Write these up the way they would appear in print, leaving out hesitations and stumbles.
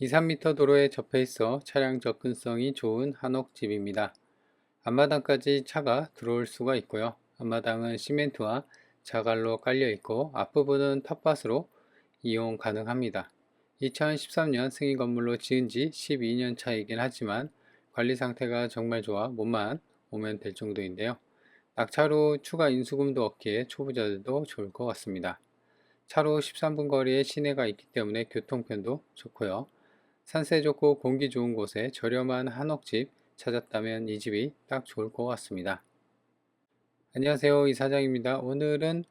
2, 3m 도로에 접해 있어 차량 접근성이 좋은 한옥집입니다. 앞마당까지 차가 들어올 수가 있고요. 앞마당은 시멘트와 자갈로 깔려 있고 앞부분은 텃밭으로 이용 가능합니다. 2013년 승인 건물로 지은 지 12년 차이긴 하지만 관리 상태가 정말 좋아 몸만 오면 될 정도인데요. 낙차로 추가 인수금도 없기에 초보자들도 좋을 것 같습니다. 차로 13분 거리에 시내가 있기 때문에 교통편도 좋고요. 산세 좋고 공기 좋은 곳에 저렴한 한옥집 찾았다면 이 집이 딱 좋을 것 같습니다. 안녕하세요, 이사장입니다. 오늘은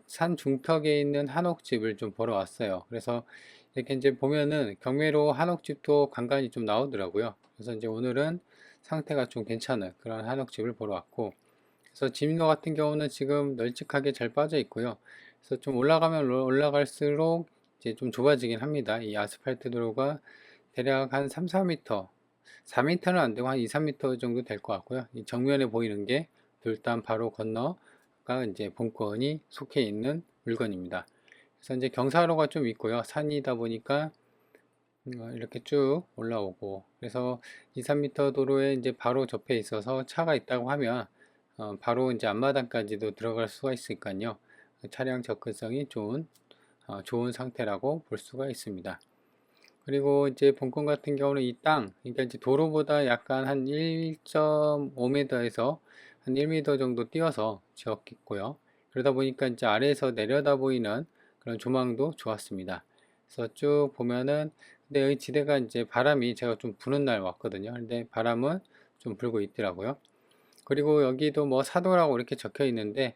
산 중턱에 있는 한옥집을 좀 보러 왔어요. 그래서 이렇게 이제 보면은 경매로 한옥집도 간간히 좀 나오더라고요. 그래서 이제 오늘은 상태가 좀 괜찮은 그런 한옥집을 보러 왔고, 그래서 진로 같은 경우는 지금 널찍하게 잘 빠져 있고요. 그래서 좀 올라가면 올라갈수록 이제 좀 좁아지긴 합니다. 이 아스팔트 도로가 대략 한 3, 4m, 4m는 안 되고 한 2, 3m 정도 될 것 같고요. 이 정면에 보이는 게 돌담 바로 건너가 이제 본권이 속해 있는 물건입니다. 그래서 이제 경사로가 좀 있고요. 산이다 보니까 이렇게 쭉 올라오고, 그래서 2, 3m 도로에 이제 바로 접해 있어서 차가 있다고 하면 바로 이제 앞마당까지도 들어갈 수가 있으니까요. 차량 접근성이 좋은 상태라고 볼 수가 있습니다. 그리고 이제 본권 같은 경우는 이 땅, 그러니까 이제 도로보다 약간 한 1.5m에서 한 1m 정도 띄어서 지었고요. 그러다 보니까 이제 아래에서 내려다 보이는 그런 조망도 좋았습니다. 그래서 쭉 보면은, 근데 여기 지대가 이제 바람이 제가 좀 부는 날 왔거든요. 근데 바람은 좀 불고 있더라고요. 그리고 여기도 뭐 사도라고 이렇게 적혀 있는데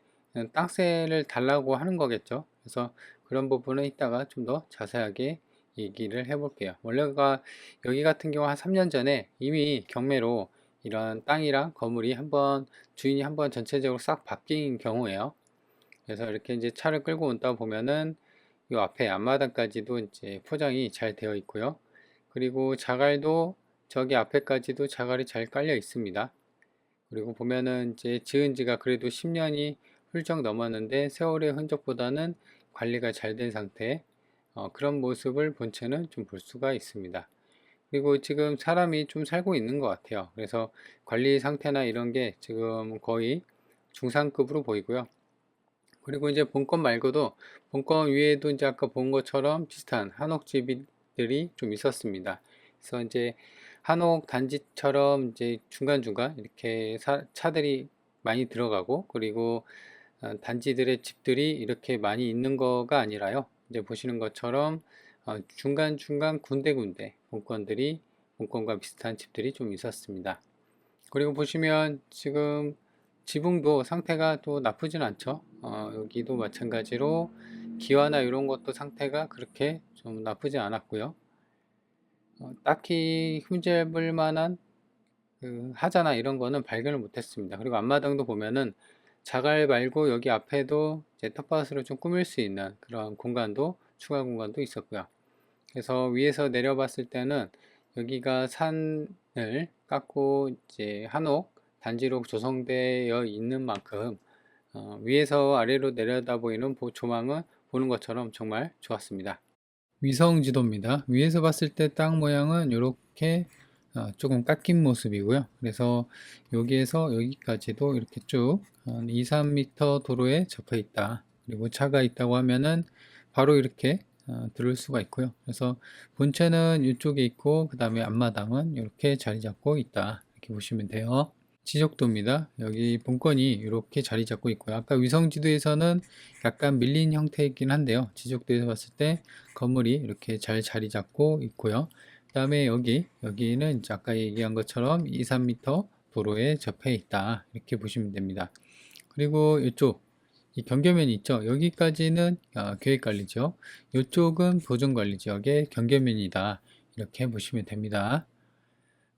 땅세를 달라고 하는 거겠죠. 그래서 그런 부분은 이따가 좀 더 자세하게 얘기를 해 볼게요. 원래가 여기 같은 경우 한 3년 전에 이미 경매로 이런 땅이랑 건물이 주인이 한번 전체적으로 싹 바뀐 경우에요. 그래서 이렇게 이제 차를 끌고 온다 보면은 이 앞에 앞마당까지도 이제 포장이 잘 되어 있고요. 그리고 자갈도 저기 앞에까지도 자갈이 잘 깔려 있습니다. 그리고 보면은 이제 지은 지가 그래도 10년이 훌쩍 넘었는데 세월의 흔적보다는 관리가 잘 된 상태, 그런 모습을 본체는 좀 볼 수가 있습니다. 그리고 지금 사람이 좀 살고 있는 것 같아요. 그래서 관리 상태나 이런 게 지금 거의 중상급으로 보이고요. 그리고 이제 본건 말고도 본건 위에도 이제 아까 본 것처럼 비슷한 한옥집들이 좀 있었습니다. 그래서 이제 한옥 단지처럼 이제 중간중간 이렇게 차들이 많이 들어가고, 그리고 단지들의 집들이 이렇게 많이 있는 거가 아니라요. 이제 보시는 것처럼 중간중간 군데군데 본건과 비슷한 집들이 좀 있었습니다. 그리고 보시면 지금 지붕도 상태가 또 나쁘진 않죠. 여기도 마찬가지로 기와나 이런 것도 상태가 그렇게 좀 나쁘지 않았고요. 딱히 흠집을 만한 그 하자나 이런 거는 발견을 못했습니다. 그리고 앞마당도 보면은 자갈 말고 여기 앞에도 이제 텃밭으로 좀 꾸밀 수 있는 그런 추가 공간도 있었고요. 그래서 위에서 내려봤을 때는 여기가 산을 깎고 이제 한옥 단지로 조성되어 있는 만큼 위에서 아래로 내려다 보이는 조망은 보는 것처럼 정말 좋았습니다. 위성 지도입니다. 위에서 봤을 때 땅 모양은 이렇게 조금 깎인 모습이고요. 그래서 여기에서 여기까지도 이렇게 쭉 2, 3m 도로에 접해 있다. 그리고 차가 있다고 하면은 바로 이렇게 들을 수가 있고요. 그래서 본체는 이쪽에 있고 그 다음에 앞마당은 이렇게 자리 잡고 있다. 이렇게 보시면 돼요. 지적도입니다. 여기 본건이 이렇게 자리 잡고 있고요. 아까 위성지도에서는 약간 밀린 형태이긴 한데요. 지적도에서 봤을 때 건물이 이렇게 잘 자리 잡고 있고요. 그 다음에 여기는 이제 아까 얘기한 것처럼 2, 3m 도로에 접해 있다. 이렇게 보시면 됩니다. 그리고 이 경계면이 있죠. 여기까지는 계획관리죠. 이쪽은 보존관리지역의 경계면이다. 이렇게 보시면 됩니다.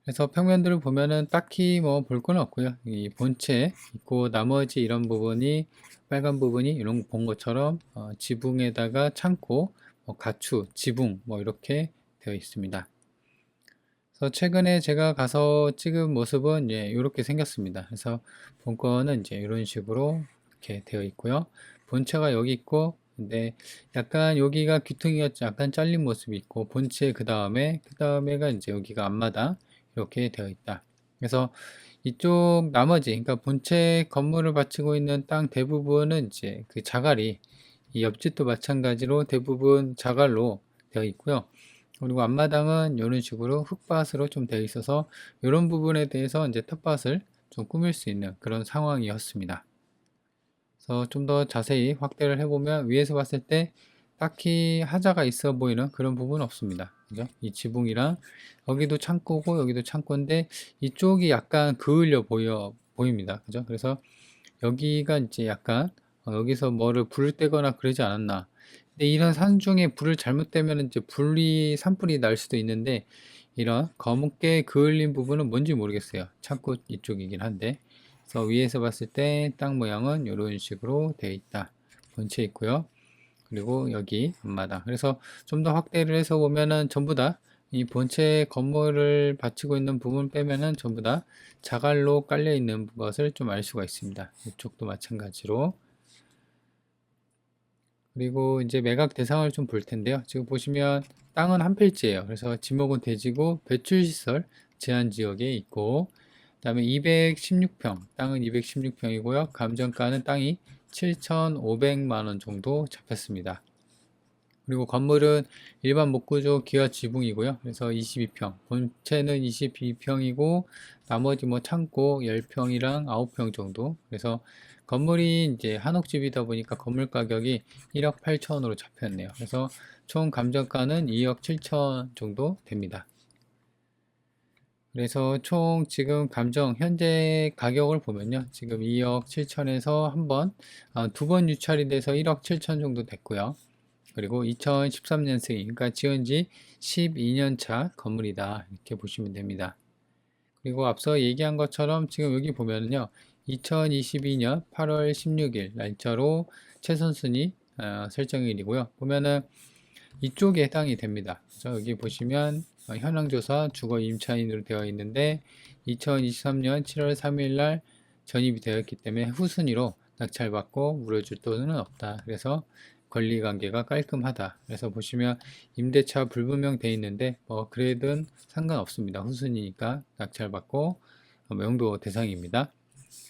그래서 평면들을 보면은 딱히 뭐 볼 건 없고요. 이 본체 있고 나머지 이런 부분이 빨간 부분이 이런 본 것처럼 지붕에다가 창고, 가축, 지붕 뭐 이렇게 되어 있습니다. 그래서 최근에 제가 가서 찍은 모습은 이렇게 생겼습니다. 그래서 본건은 이제 이런 식으로 이렇게 되어 있고요. 본체가 여기 있고 근데 약간 여기가 귀퉁이가 약간 잘린 모습이 있고 본체 그 다음에가 이제 여기가 앞마당 이렇게 되어 있다. 그래서 이쪽 나머지 그러니까 본체 건물을 바치고 있는 땅 대부분은 이제 그 자갈이 이 옆집도 마찬가지로 대부분 자갈로 되어 있고요. 그리고 앞마당은 이런 식으로 흙밭으로 좀 되어 있어서 이런 부분에 대해서 이제 텃밭을 좀 꾸밀 수 있는 그런 상황이었습니다. 그래서 좀 더 자세히 확대를 해보면 위에서 봤을 때 딱히 하자가 있어 보이는 그런 부분은 없습니다. 그죠? 이 지붕이랑 여기도 창고고 여기도 창고인데 이쪽이 약간 그을려 보입니다. 그죠? 그래서 여기가 이제 약간 여기서 뭐를 불을 떼거나 그러지 않았나. 근데 이런 산중에 불을 잘못되면 이제 산불이 날 수도 있는데 이런 검게 그을린 부분은 뭔지 모르겠어요. 창고 이쪽이긴 한데. 그래서 위에서 봤을 때 땅 모양은 이런 식으로 되어 있다. 본체 있고요. 그리고 여기 앞마당. 그래서 좀 더 확대를 해서 보면은 전부 다 이 본체 건물을 받치고 있는 부분 빼면은 전부 다 자갈로 깔려 있는 것을 좀 알 수가 있습니다. 이쪽도 마찬가지로. 그리고 이제 매각 대상을 좀 볼 텐데요. 지금 보시면 땅은 한 필지예요. 그래서 지목은 대지고 배출시설 제한 지역에 있고, 그 다음에 216평, 땅은 216평이고요. 감정가는 땅이 7,500만 원 정도 잡혔습니다. 그리고 건물은 일반 목구조 기아 지붕이고요. 그래서 22평, 본체는 22평이고 나머지 뭐 창고 10평이랑 9평 정도. 그래서 건물이 이제 한옥집이다 보니까 건물 가격이 1억 8천으로 잡혔네요. 그래서 총 감정가는 2억 7천 정도 됩니다. 그래서 총 지금 감정 현재 가격을 보면요. 지금 2억 7천에서 두 번 유찰이 돼서 1억 7천 정도 됐고요. 그리고 2013년생, 그러니까 지은 지 12년 차 건물이다. 이렇게 보시면 됩니다. 그리고 앞서 얘기한 것처럼 지금 여기 보면은요, 2022년 8월 16일 날짜로 최선순위 설정일이고요. 보면은 이쪽에 해당이 됩니다. 그래서 여기 보시면 현황조사 주거 임차인으로 되어 있는데 2023년 7월 3일 날 전입이 되었기 때문에 후순위로 낙찰받고 물어줄 돈은 없다. 그래서 권리관계가 깔끔하다. 그래서 보시면 임대차 불분명 돼 있는데 뭐 그래든 상관없습니다. 후순위니까 낙찰받고 명도 대상입니다.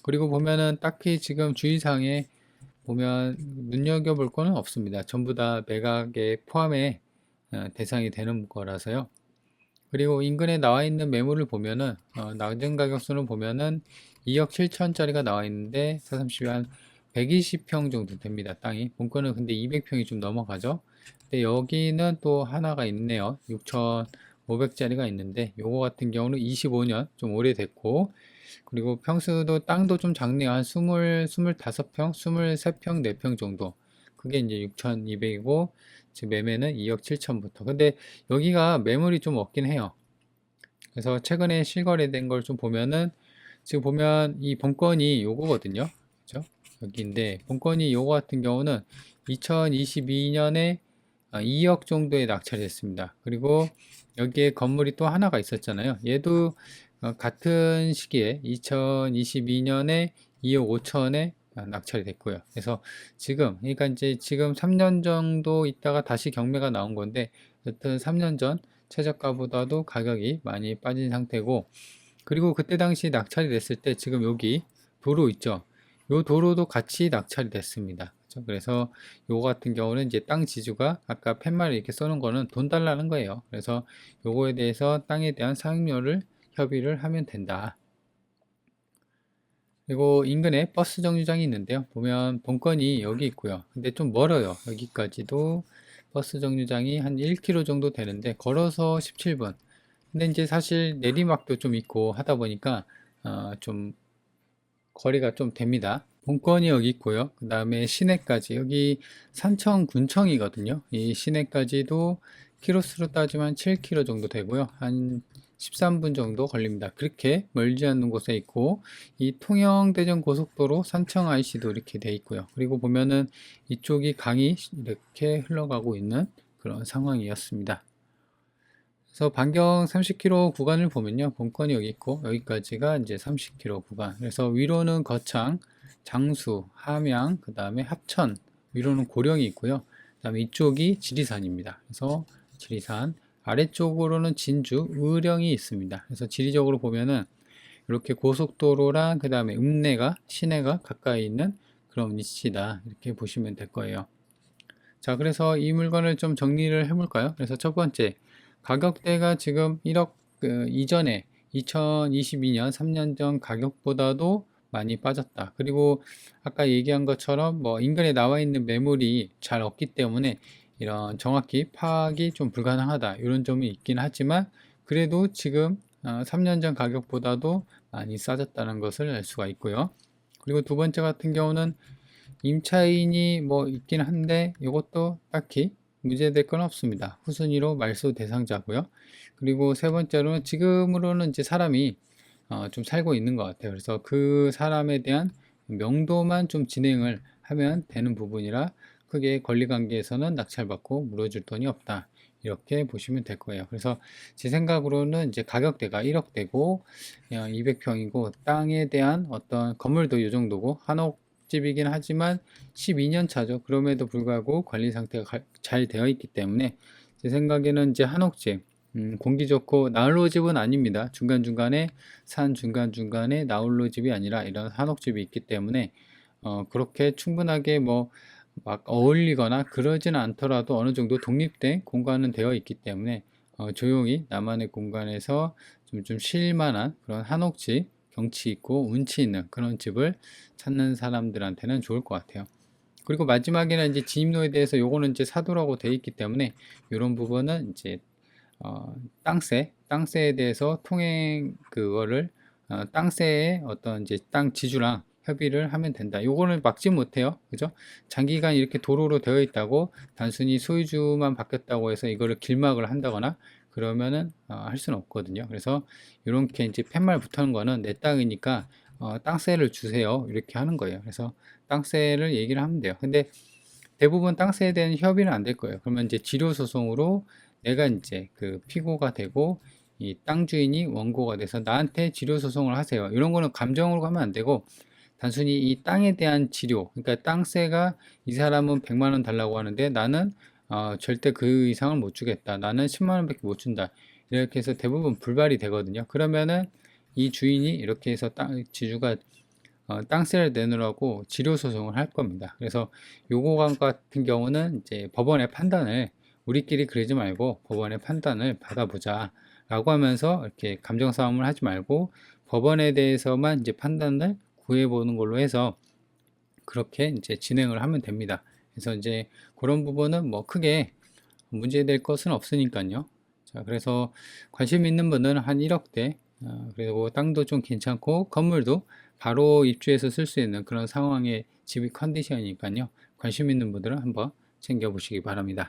그리고 보면은 딱히 지금 주의사항에 보면 눈여겨볼 거는 없습니다. 전부 다 매각에 포함해 대상이 되는 거라서요. 그리고 인근에 나와 있는 매물을 보면은 낮은 가격수는 보면은 2억 7천짜리가 나와 있는데 430이 한 120평 정도 됩니다. 땅이 본건은 근데 200평이 좀 넘어가죠. 근데 여기는 또 하나가 있네요. 6,500짜리가 있는데 요거 같은 경우는 25년 좀 오래됐고 그리고 평수도 땅도 좀 작네요. 한 25평, 23평, 4평 정도. 그게 이제 6,200이고 지금 매매는 2억 7천부터. 근데 여기가 매물이 좀 없긴 해요. 그래서 최근에 실거래된 걸 좀 보면은 지금 보면 이 본건이 요거거든요. 그죠? 여기인데 본건이 요거 같은 경우는 2022년에 2억 정도에 낙찰이 됐습니다. 그리고 여기에 건물이 또 하나가 있었잖아요. 얘도 같은 시기에 2022년에 2억 5천에 낙찰이 됐고요. 그래서 그러니까 이제 지금 3년 정도 있다가 다시 경매가 나온 건데, 어쨌든 3년 전 최저가보다도 가격이 많이 빠진 상태고, 그리고 그때 당시 낙찰이 됐을 때 지금 여기 도로 있죠. 요 도로도 같이 낙찰이 됐습니다. 그렇죠? 그래서 요거 같은 경우는 이제 땅 지주가 아까 팻말을 이렇게 써놓은 거는 돈 달라는 거예요. 그래서 요거에 대해서 땅에 대한 사용료를 협의를 하면 된다. 그리고 인근에 버스 정류장이 있는데요. 보면 본건이 여기 있고요. 근데 좀 멀어요. 여기까지도 버스 정류장이 한 1km 정도 되는데 걸어서 17분. 근데 이제 사실 내리막도 좀 있고 하다 보니까 좀 거리가 좀 됩니다. 본건이 여기 있고요. 그 다음에 시내까지 여기 산청군청이거든요. 이 시내까지도 키로수로 따지면 7km 정도 되고요. 한 13분 정도 걸립니다. 그렇게 멀지 않는 곳에 있고 이 통영대전 고속도로 산청 IC도 이렇게 돼 있고요. 그리고 보면은 이쪽이 강이 이렇게 흘러가고 있는 그런 상황이었습니다. 그래서 반경 30km 구간을 보면요. 본건이 여기 있고 여기까지가 이제 30km 구간. 그래서 위로는 거창, 장수, 함양, 그 다음에 합천 위로는 고령이 있고요. 그 다음에 이쪽이 지리산입니다. 그래서 지리산, 아래쪽으로는 진주, 의령이 있습니다. 그래서 지리적으로 보면은 이렇게 고속도로랑 그 다음에 읍내가, 시내가 가까이 있는 그런 위치다. 이렇게 보시면 될 거예요. 자, 그래서 이 물건을 좀 정리를 해볼까요? 그래서 첫 번째, 가격대가 지금 1억 이전에 2022년 3년 전 가격보다도 많이 빠졌다. 그리고 아까 얘기한 것처럼 뭐 인근에 나와 있는 매물이 잘 없기 때문에 이런 정확히 파악이 좀 불가능하다. 이런 점이 있긴 하지만 그래도 지금 3년 전 가격보다도 많이 싸졌다는 것을 알 수가 있고요. 그리고 두 번째 같은 경우는 임차인이 뭐 있긴 한데 이것도 딱히 문제될 건 없습니다. 후순위로 말소 대상자고요. 그리고 세 번째로는 지금으로는 이제 사람이 좀 살고 있는 것 같아요. 그래서 그 사람에 대한 명도만 좀 진행을 하면 되는 부분이라 크게 권리관계에서는 낙찰받고 물어줄 돈이 없다. 이렇게 보시면 될 거예요. 그래서 제 생각으로는 이제 가격대가 1억대고 200평이고 땅에 대한 어떤 건물도 이 정도고 한옥집이긴 하지만 12년 차죠. 그럼에도 불구하고 관리 상태가 잘 되어 있기 때문에 제 생각에는 이제 한옥집 공기 좋고 나홀로 집은 아닙니다. 중간중간에 산 중간중간에 나홀로 집이 아니라 이런 한옥집이 있기 때문에 그렇게 충분하게 뭐 막 어울리거나 그러지는 않더라도 어느 정도 독립된 공간은 되어 있기 때문에 조용히 나만의 공간에서 좀 쉴 만한 그런 한옥집, 경치 있고 운치 있는 그런 집을 찾는 사람들한테는 좋을 것 같아요. 그리고 마지막에는 이제 진입로에 대해서 요거는 이제 사도라고 되어 있기 때문에 이런 부분은 이제 땅세에 대해서 통행 그거를 땅세의 어떤 이제 땅 지주랑 협의를 하면 된다. 요거는 막지 못해요. 그죠? 장기간 이렇게 도로로 되어 있다고 단순히 소유주만 바뀌었다고 해서 이거를 길막을 한다거나 그러면은 할 수는 없거든요. 그래서 이렇게 이제 팻말 붙는 거는 내 땅이니까 땅세를 주세요. 이렇게 하는 거예요. 그래서 땅세를 얘기를 하면 돼요. 근데 대부분 땅세에 대한 협의는 안 될 거예요. 그러면 이제 지료 소송으로 내가 이제 그 피고가 되고 이 땅 주인이 원고가 돼서 나한테 지료 소송을 하세요. 이런 거는 감정으로 가면 안 되고 단순히 이 땅에 대한 지료, 그러니까 땅세가 이 사람은 100만 원 달라고 하는데 나는 절대 그 이상을 못 주겠다. 나는 10만 원밖에 못 준다. 이렇게 해서 대부분 불발이 되거든요. 그러면은 이 주인이 이렇게 해서 지주가 땅세를 내놓으라고 지료 소송을 할 겁니다. 그래서 요거 같은 경우는 이제 법원의 판단을 우리끼리 그러지 말고 법원의 판단을 받아보자 라고 하면서 이렇게 감정 싸움을 하지 말고 법원에 대해서만 이제 판단을 구해보는 걸로 해서 그렇게 이제 진행을 하면 됩니다. 그래서 이제 그런 부분은 뭐 크게 문제될 것은 없으니까요. 자, 그래서 관심 있는 분은 한 1억대, 그리고 땅도 좀 괜찮고 건물도 바로 입주해서 쓸 수 있는 그런 상황의 집이 컨디션이니까요. 관심 있는 분들은 한번 챙겨보시기 바랍니다.